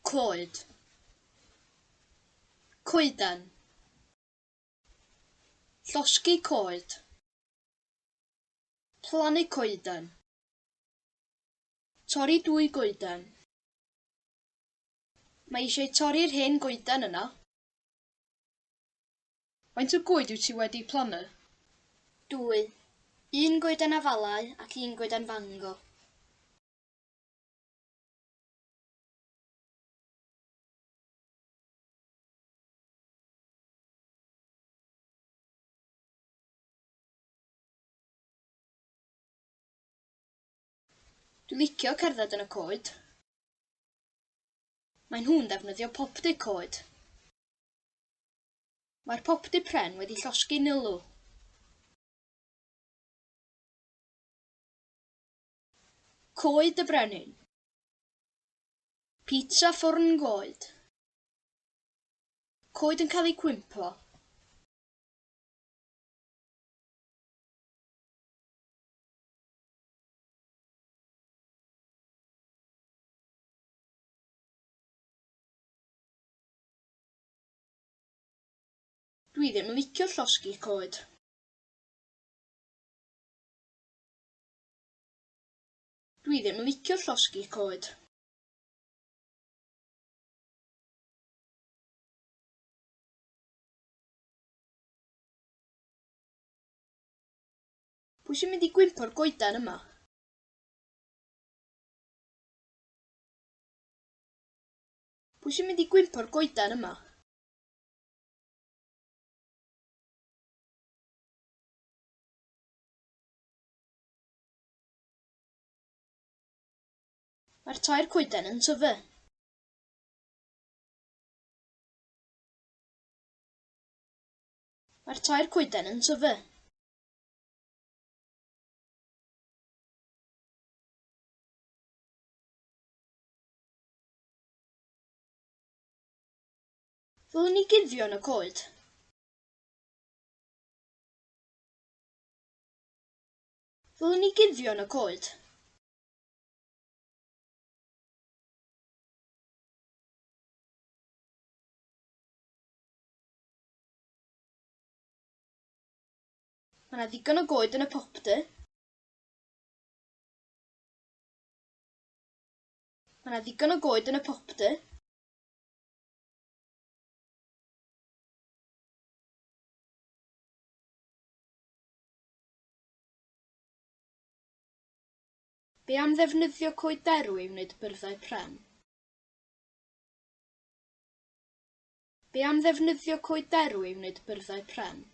Coed. Coeden. Llosgi coed. Plannu coeden. Torri 2 goeden. Mae eisiau torri'r hen goeden yna. Faint o goed wyt ti wedi plannu? 2. 1 goeden afalau ac 1 goeden fango. Dwi'n licio cerdded yn y coed. Mae nhw'n defnyddio popdy coed. Mae'r popdy pren wedi llosgi'n ilw. Coed y brenin. Pitsa ffwrn goed. Coed yn cael ei cwympo. Dwi ddim yn licio llosgi coed. Dwi ddim yn licio llosgi coed. Pwy sy'n mynd i gwympo'r goeden yma? Pwy sy'n mynd i gwympo'r goeden yma? Mae'r tair coeden yn tyfu. Mae'r tair coeden yn tyfu. Ddylwn ni guddio yn y coed. Ddylwn ni guddio yn y coed. Mae yna ddigon o goed yn y popdy. Mae yna ddigon o goed yn y popdy. Be am ddefnyddio coed derw i wneud byrddau pren? Be am ddefnyddio coed derw i wneud byrddau pren?